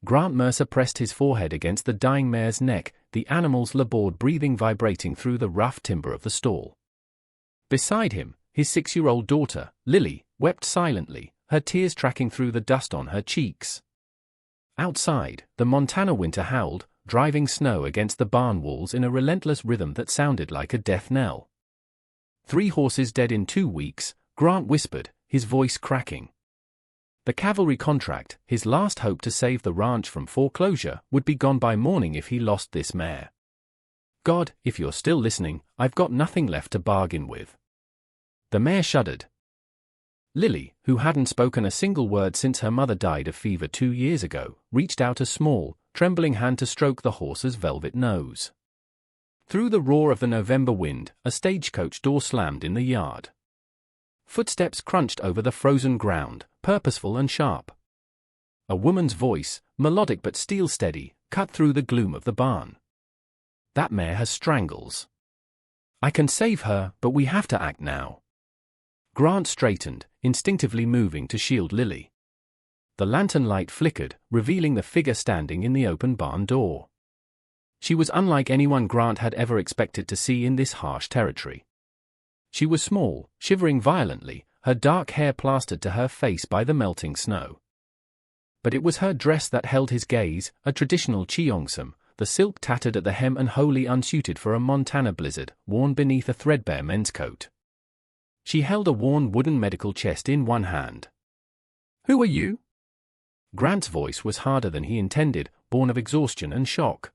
Grant Mercer pressed his forehead against the dying mare's neck, the animal's labored breathing vibrating through the rough timber of the stall. Beside him, his 6-year-old daughter, Lily, wept silently, her tears tracking through the dust on her cheeks. Outside, the Montana winter howled, driving snow against the barn walls in a relentless rhythm that sounded like a death knell. 3 horses dead in 2 weeks, Grant whispered, his voice cracking. The cavalry contract, his last hope to save the ranch from foreclosure, would be gone by morning if he lost this mare. God, if you're still listening, I've got nothing left to bargain with. The mare shuddered. Lily, who hadn't spoken a single word since her mother died of fever 2 years ago, reached out a small, trembling hand to stroke the horse's velvet nose. Through the roar of the November wind, a stagecoach door slammed in the yard. Footsteps crunched over the frozen ground, purposeful and sharp. A woman's voice, melodic but steel-steady, cut through the gloom of the barn. That mare has strangles. I can save her, but we have to act now. Grant straightened, instinctively moving to shield Lily. The lantern light flickered, revealing the figure standing in the open barn door. She was unlike anyone Grant had ever expected to see in this harsh territory. She was small, shivering violently, her dark hair plastered to her face by the melting snow. But it was her dress that held his gaze, a traditional cheongsam, the silk tattered at the hem and wholly unsuited for a Montana blizzard, worn beneath a threadbare men's coat. She held a worn wooden medical chest in one hand. "Who are you?" Grant's voice was harder than he intended, born of exhaustion and shock.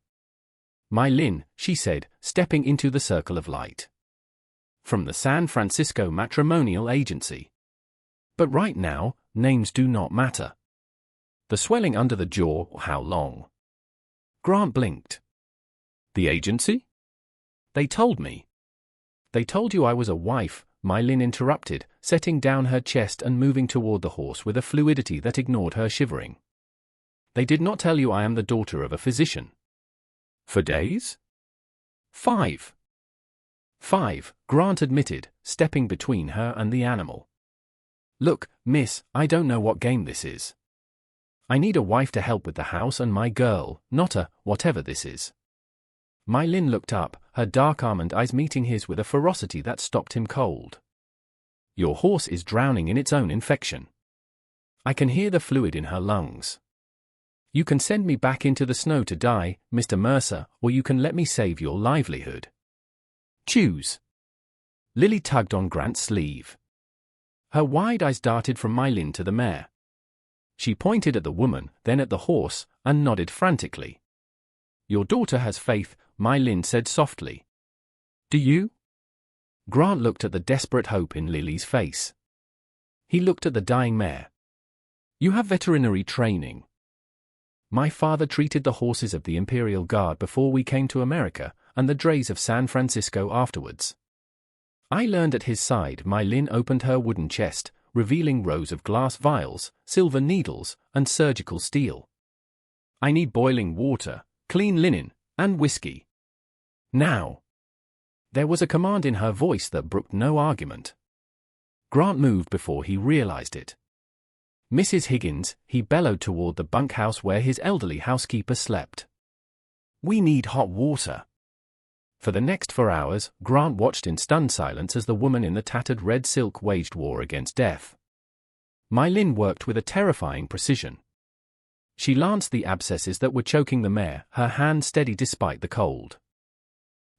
"My Lynn," she said, stepping into the circle of light. "From the San Francisco Matrimonial Agency. But right now, names do not matter." The swelling under the jaw, how long? Grant blinked. "The agency? They told me." "They told you I was a wife," Mylin interrupted, setting down her chest and moving toward the horse with a fluidity that ignored her shivering. "They did not tell you I am the daughter of a physician." "For days?" "5." "5," Grant admitted, stepping between her and the animal. "Look, miss, I don't know what game this is. I need a wife to help with the house and my girl, not a whatever this is." Mylin looked up, her dark almond eyes meeting his with a ferocity that stopped him cold. "Your horse is drowning in its own infection. I can hear the fluid in her lungs. You can send me back into the snow to die, Mr. Mercer, or you can let me save your livelihood. Choose." Lily tugged on Grant's sleeve. Her wide eyes darted from Mylin to the mare. She pointed at the woman, then at the horse, and nodded frantically. "Your daughter has faith," Mylin said softly. "Do you?" Grant looked at the desperate hope in Lily's face. He looked at the dying mare. "You have veterinary training." "My father treated the horses of the Imperial Guard before we came to America, and the drays of San Francisco afterwards. I learned at his side." Mylin opened her wooden chest, revealing rows of glass vials, silver needles, and surgical steel. "I need boiling water, clean linen, and whiskey. Now." There was a command in her voice that brooked no argument. Grant moved before he realized it. "Mrs. Higgins," he bellowed toward the bunkhouse where his elderly housekeeper slept. "We need hot water." For the next 4 hours, Grant watched in stunned silence as the woman in the tattered red silk waged war against death. Mylin worked with a terrifying precision. She lanced the abscesses that were choking the mare, her hand steady despite the cold.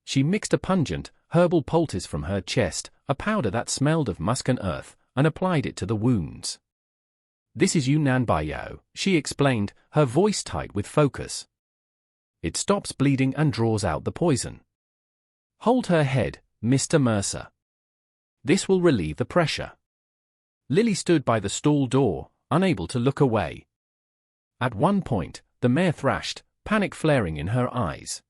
She mixed a pungent, herbal poultice from her chest, a powder that smelled of musk and earth, and applied it to the wounds. "This is Yunnan Baiyao," she explained, her voice tight with focus. "It stops bleeding and draws out the poison. Hold her head, Mr. Mercer. This will relieve the pressure." Lily stood by the stall door, unable to look away. At one point, the mare thrashed, panic flaring in her eyes.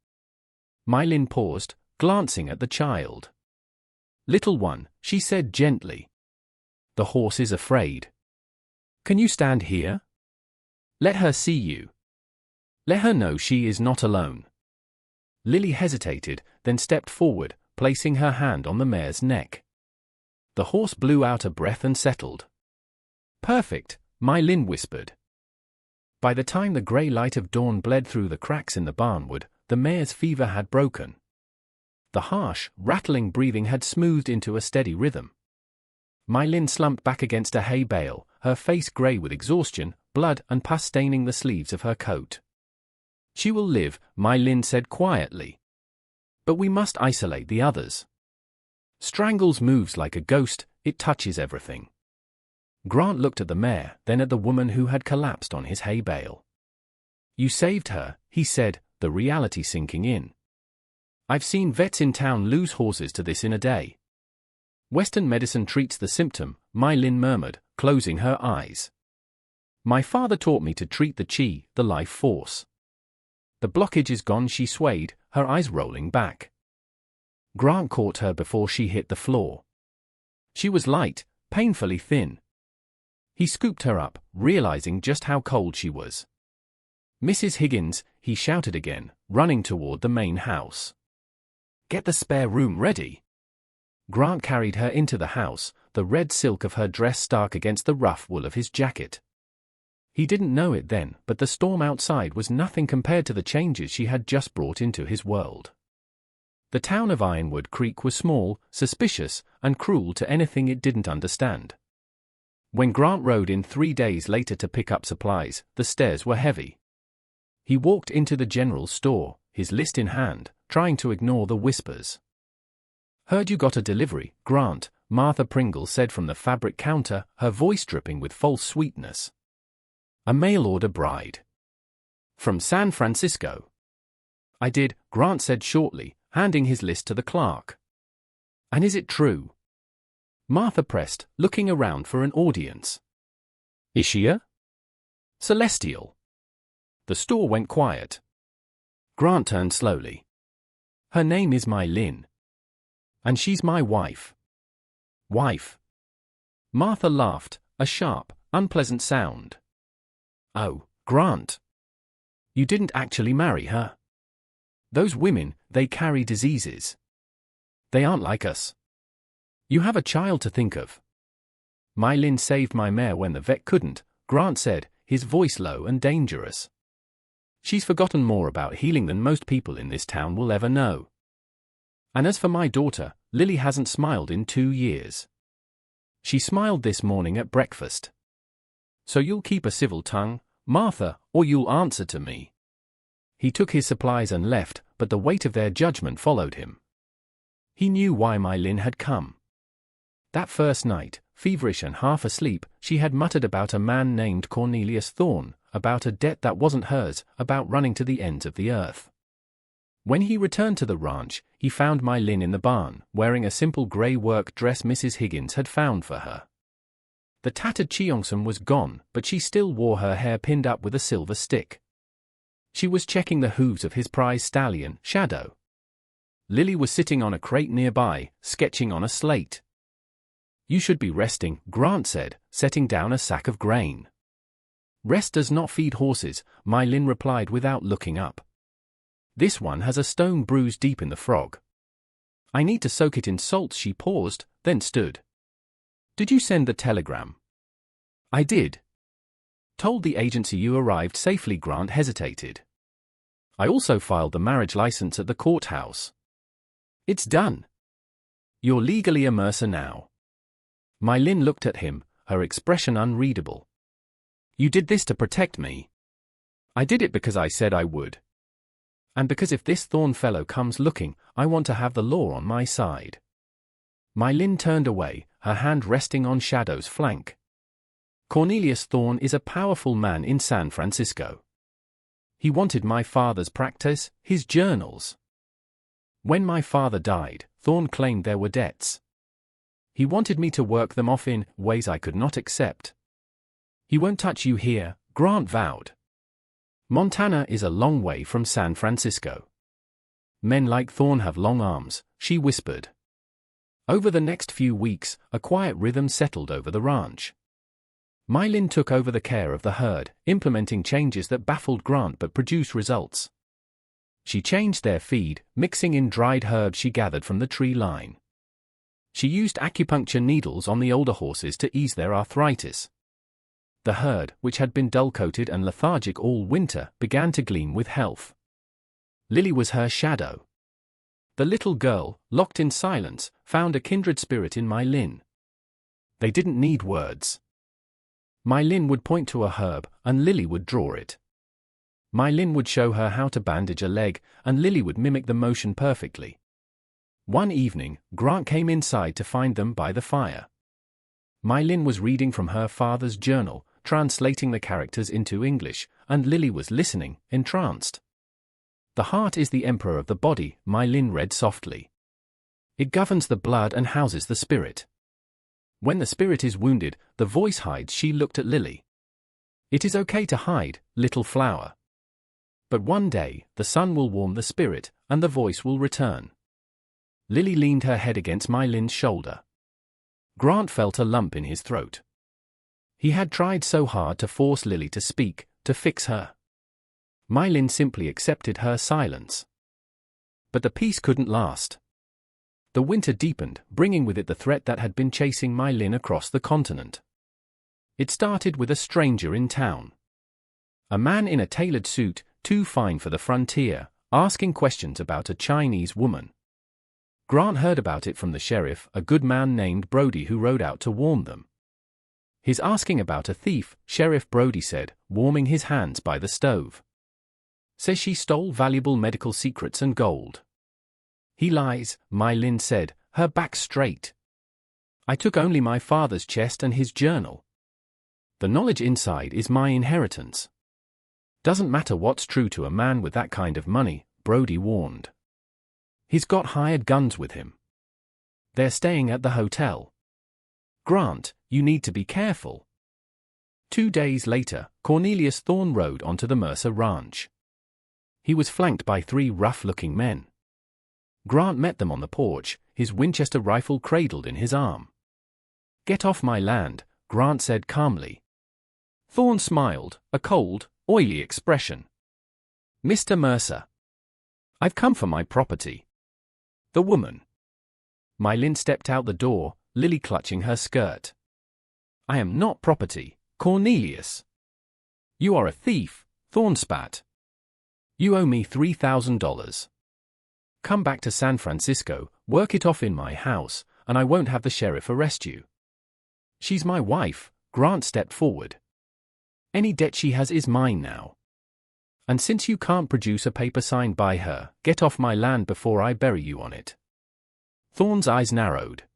Mylin paused, glancing at the child. "Little one," she said gently. "The horse is afraid. Can you stand here? Let her see you. Let her know she is not alone." Lily hesitated, then stepped forward, placing her hand on the mare's neck. The horse blew out a breath and settled. "Perfect," Mylin whispered. By the time the grey light of dawn bled through the cracks in the barnwood, the mare's fever had broken. The harsh, rattling breathing had smoothed into a steady rhythm. My Lin slumped back against a hay bale, her face grey with exhaustion, blood and pus staining the sleeves of her coat. "She will live," My Lin said quietly. "But we must isolate the others. Strangles moves like a ghost, it touches everything." Grant looked at the mare, then at the woman who had collapsed on his hay bale. "You saved her," he said, the reality sinking in. "I've seen vets in town lose horses to this in a day." "Western medicine treats the symptom," My Lin murmured, closing her eyes. "My father taught me to treat the chi, the life force." "The blockage is gone," she swayed, her eyes rolling back. Grant caught her before she hit the floor. She was light, painfully thin. He scooped her up, realizing just how cold she was. "Mrs. Higgins," he shouted again, running toward the main house. "Get the spare room ready." Grant carried her into the house, the red silk of her dress stark against the rough wool of his jacket. He didn't know it then, but the storm outside was nothing compared to the changes she had just brought into his world. The town of Ironwood Creek was small, suspicious, and cruel to anything it didn't understand. When Grant rode in 3 days later to pick up supplies, the stairs were heavy. He walked into the general store, his list in hand, trying to ignore the whispers. "Heard you got a delivery, Grant," Martha Pringle said from the fabric counter, her voice dripping with false sweetness. "A mail-order bride. From San Francisco." "I did," Grant said shortly, handing his list to the clerk. "And is it true?" Martha pressed, looking around for an audience. "Is she a celestial?" The store went quiet. Grant turned slowly. "Her name is My Lin. And she's my wife." "Wife?" Martha laughed, a sharp, unpleasant sound. "Oh, Grant. You didn't actually marry her. Those women, they carry diseases. They aren't like us. You have a child to think of." "My Lin saved my mare when the vet couldn't," Grant said, his voice low and dangerous. "She's forgotten more about healing than most people in this town will ever know. And as for my daughter, Lily hasn't smiled in 2 years. She smiled this morning at breakfast. So you'll keep a civil tongue, Martha, or you'll answer to me." He took his supplies and left, but the weight of their judgment followed him. He knew why My Lin had come. That first night, feverish and half asleep, she had muttered about a man named Cornelius Thorne, about a debt that wasn't hers, about running to the ends of the earth. When he returned to the ranch, he found My Lin in the barn, wearing a simple grey work dress Mrs. Higgins had found for her. The tattered cheongsam was gone, but she still wore her hair pinned up with a silver stick. She was checking the hooves of his prize stallion, Shadow. Lily was sitting on a crate nearby, sketching on a slate. "You should be resting," Grant said, setting down a sack of grain. "Rest does not feed horses," My Lin replied without looking up. "This one has a stone bruise deep in the frog. I need to soak it in salt." She paused, then stood. "Did you send the telegram?" "I did." "Told the agency you arrived safely?" Grant hesitated. "I also filed the marriage license at the courthouse." "It's done. You're legally a mercer now." My Lin looked at him, her expression unreadable. "You did this to protect me." "I did it because I said I would. And because if this Thorne fellow comes looking, I want to have the law on my side." My Lin turned away, her hand resting on Shadow's flank. "Cornelius Thorne is a powerful man in San Francisco. He wanted my father's practice, his journals. When my father died, Thorne claimed there were debts. He wanted me to work them off in ways I could not accept." "He won't touch you here," Grant vowed. "Montana is a long way from San Francisco. Men like Thorne have long arms," she whispered. Over the next few weeks, a quiet rhythm settled over the ranch. My Lin took over the care of the herd, implementing changes that baffled Grant but produced results. She changed their feed, mixing in dried herbs she gathered from the tree line. She used acupuncture needles on the older horses to ease their arthritis. The herd, which had been dull-coated and lethargic all winter, began to gleam with health. Lily was her shadow. The little girl, locked in silence, found a kindred spirit in Mai Lin. They didn't need words. Mai Lin would point to a herb, and Lily would draw it. Mai Lin would show her how to bandage a leg, and Lily would mimic the motion perfectly. One evening, Grant came inside to find them by the fire. Mai Lin was reading from her father's journal, translating the characters into English, and Lily was listening, entranced. "The heart is the emperor of the body," Mai Lin read softly. "It governs the blood and houses the spirit. When the spirit is wounded, the voice hides." She looked at Lily. "It is okay to hide, little flower. But one day, the sun will warm the spirit, and the voice will return." Lily leaned her head against Mai Lin's shoulder. Grant felt a lump in his throat. He had tried so hard to force Lily to speak, to fix her. Mai Lin simply accepted her silence. But the peace couldn't last. The winter deepened, bringing with it the threat that had been chasing Mai Lin across the continent. It started with a stranger in town. A man in a tailored suit, too fine for the frontier, asking questions about a Chinese woman. Grant heard about it from the sheriff, a good man named Brody who rode out to warn them. "He's asking about a thief," Sheriff Brody said, warming his hands by the stove. "Says she stole valuable medical secrets and gold." "He lies," Mai Lin said, her back straight. "I took only my father's chest and his journal. The knowledge inside is my inheritance. Doesn't matter what's true to a man with that kind of money," Brody warned. "He's got hired guns with him. They're staying at the hotel. Grant, you need to be careful." 2 days later, Cornelius Thorne rode onto the Mercer ranch. He was flanked by 3 rough-looking men. Grant met them on the porch, his Winchester rifle cradled in his arm. "Get off my land," Grant said calmly. Thorne smiled, a cold, oily expression. "Mr. Mercer, I've come for my property." "The woman." Mai Lin stepped out the door, Lily clutching her skirt. "I am not property, Cornelius." "You are a thief," Thorne spat. "You owe me $3,000. Come back to San Francisco, work it off in my house, and I won't have the sheriff arrest you." "She's my wife," Grant stepped forward. "Any debt she has is mine now. And since you can't produce a paper signed by her, get off my land before I bury you on it." Thorne's eyes narrowed.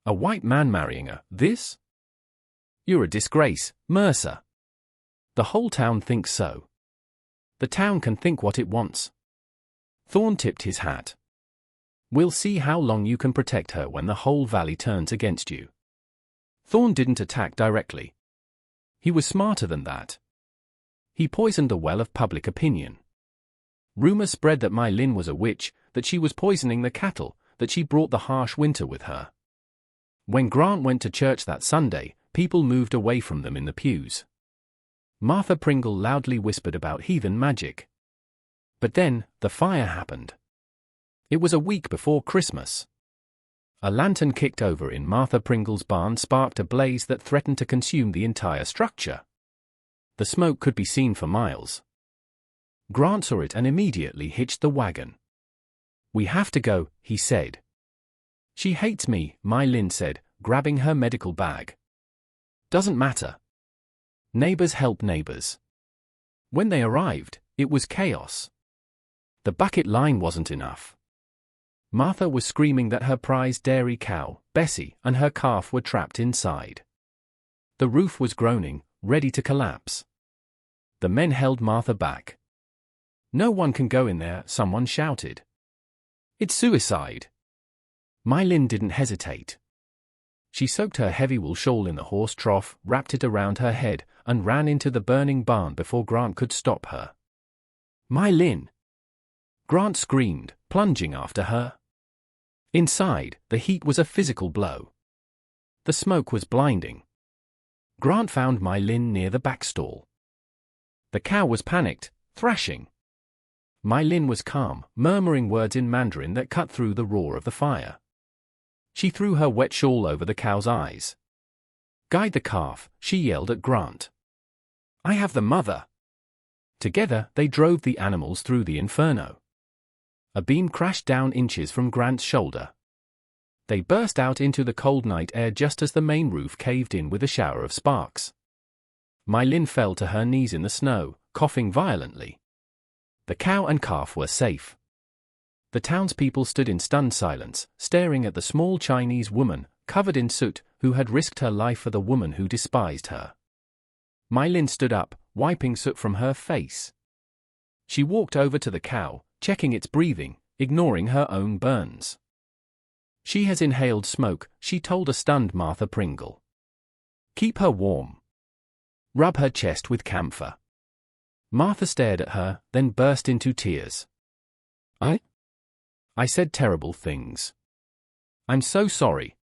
"A white man marrying her, this? You're a disgrace, Mercer." "The whole town thinks so." "The town can think what it wants." Thorne tipped his hat. "We'll see how long you can protect her when the whole valley turns against you." Thorne didn't attack directly. He was smarter than that. He poisoned the well of public opinion. Rumor spread that Mai Lin was a witch, that she was poisoning the cattle, that she brought the harsh winter with her. When Grant went to church that Sunday, people moved away from them in the pews. Martha Pringle loudly whispered about heathen magic. But then, the fire happened. It was a week before Christmas. A lantern kicked over in Martha Pringle's barn sparked a blaze that threatened to consume the entire structure. The smoke could be seen for miles. Grant saw it and immediately hitched the wagon. "We have to go," he said. "She hates me," Mai Lin said, grabbing her medical bag. "Doesn't matter. Neighbors help neighbors." When they arrived, it was chaos. The bucket line wasn't enough. Martha was screaming that her prized dairy cow, Bessie, and her calf were trapped inside. The roof was groaning, ready to collapse. The men held Martha back. "No one can go in there," someone shouted. "It's suicide." Mai Lin didn't hesitate. She soaked her heavy wool shawl in the horse trough, wrapped it around her head, and ran into the burning barn before Grant could stop her. "Mai Lin!" Grant screamed, plunging after her. Inside, the heat was a physical blow. The smoke was blinding. Grant found Mai Lin near the back stall. The cow was panicked, thrashing. Mai Lin was calm, murmuring words in Mandarin that cut through the roar of the fire. She threw her wet shawl over the cow's eyes. Guide the calf, she yelled at Grant. I have the mother. Together, they drove the animals through the inferno. A beam crashed down inches from Grant's shoulder. They burst out into the cold night air just as the main roof caved in with a shower of sparks. Mylin fell to her knees in the snow, coughing violently. The cow and calf were safe. The townspeople stood in stunned silence, staring at the small Chinese woman, covered in soot, who had risked her life for the woman who despised her. Mylin stood up, wiping soot from her face. She walked over to the cow, checking its breathing, ignoring her own burns. She has inhaled smoke, she told a stunned Martha Pringle. Keep her warm. Rub her chest with camphor. Martha stared at her, then burst into tears. I said terrible things. I'm so sorry.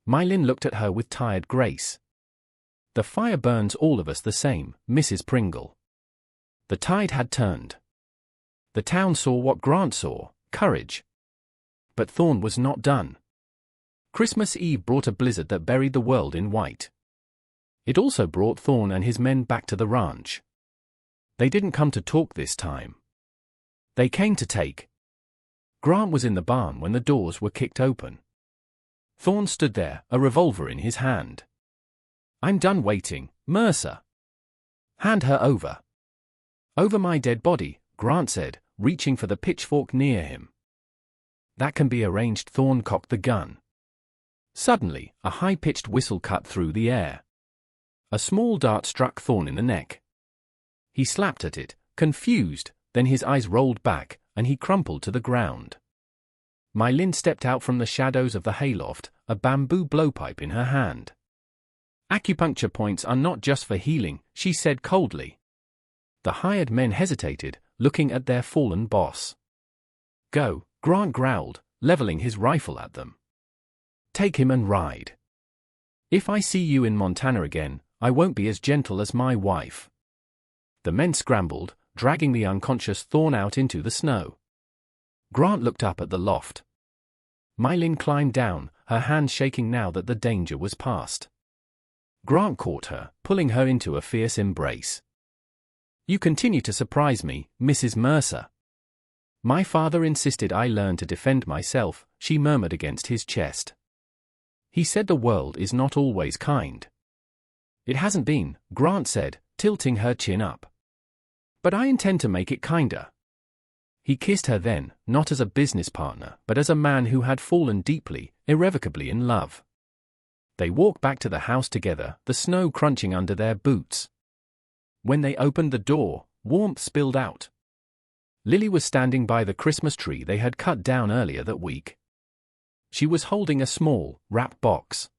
Mylin looked at her with tired grace. The fire burns all of us the same, Mrs. Pringle. The tide had turned. The town saw what Grant saw, courage. But Thorn was not done. Christmas Eve brought a blizzard that buried the world in white. It also brought Thorn and his men back to the ranch. They didn't come to talk this time. They came to take. Grant was in the barn when the doors were kicked open. Thorn stood there, a revolver in his hand. I'm done waiting, Mercer. Hand her over. Over my dead body, Grant said, reaching for the pitchfork near him. That can be arranged. Thorn cocked the gun. Suddenly, a high-pitched whistle cut through the air. A small dart struck Thorn in the neck. He slapped at it, confused, then his eyes rolled back, and he crumpled to the ground. Mylin stepped out from the shadows of the hayloft, a bamboo blowpipe in her hand. Acupuncture points are not just for healing, she said coldly. The hired men hesitated, looking at their fallen boss. Go, Grant growled, leveling his rifle at them. Take him and ride. If I see you in Montana again, I won't be as gentle as my wife. The men scrambled, dragging the unconscious Thorn out into the snow. Grant looked up at the loft. Mylin climbed down, her hands shaking now that the danger was past. Grant caught her, pulling her into a fierce embrace. You continue to surprise me, Mrs. Mercer. My father insisted I learn to defend myself, she murmured against his chest. He said the world is not always kind. It hasn't been, Grant said, tilting her chin up. But I intend to make it kinder. He kissed her then, not as a business partner, but as a man who had fallen deeply, irrevocably in love. They walked back to the house together, the snow crunching under their boots. When they opened the door, warmth spilled out. Lily was standing by the Christmas tree they had cut down earlier that week. She was holding a small, wrapped box.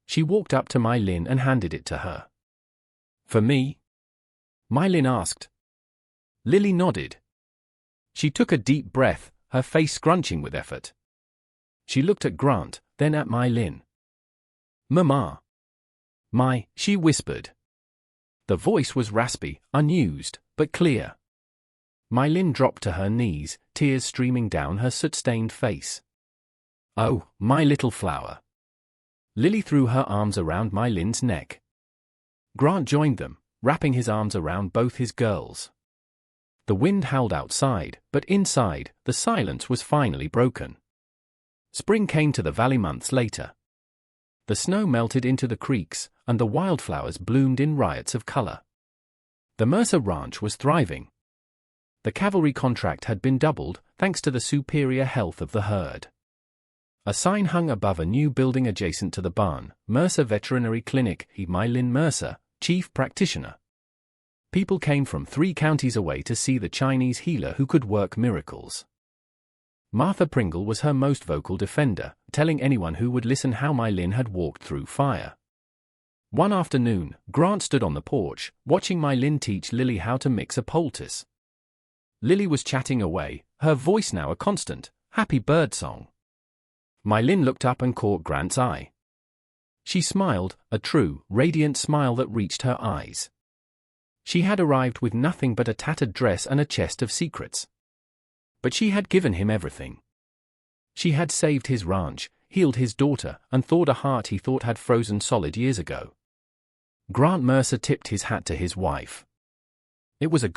She walked up to Mylin and handed it to her. For me? Mylin asked. Lily nodded. She took a deep breath, her face scrunching with effort. She looked at Grant, then at Mylin. Mama. She whispered. The voice was raspy, unused, but clear. Mylin dropped to her knees, tears streaming down her soot-stained face. Oh, my little flower. Lily threw her arms around Mylin's neck. Grant joined them, wrapping his arms around both his girls. The wind howled outside, but inside, the silence was finally broken. Spring came to the valley months later. The snow melted into the creeks, and the wildflowers bloomed in riots of color. The Mercer Ranch was thriving. The cavalry contract had been doubled, thanks to the superior health of the herd. A sign hung above a new building adjacent to the barn, Mercer Veterinary Clinic, Mylin Mercer, Chief Practitioner. People came from 3 counties away to see the Chinese healer who could work miracles. Martha Pringle was her most vocal defender, telling anyone who would listen how Mylin had walked through fire. One afternoon, Grant stood on the porch, watching Mylin teach Lily how to mix a poultice. Lily was chatting away, her voice now a constant, happy bird song. Mylin looked up and caught Grant's eye. She smiled, a true, radiant smile that reached her eyes. She had arrived with nothing but a tattered dress and a chest of secrets. But she had given him everything. She had saved his ranch, healed his daughter, and thawed a heart he thought had frozen solid years ago. Grant Mercer tipped his hat to his wife. It was a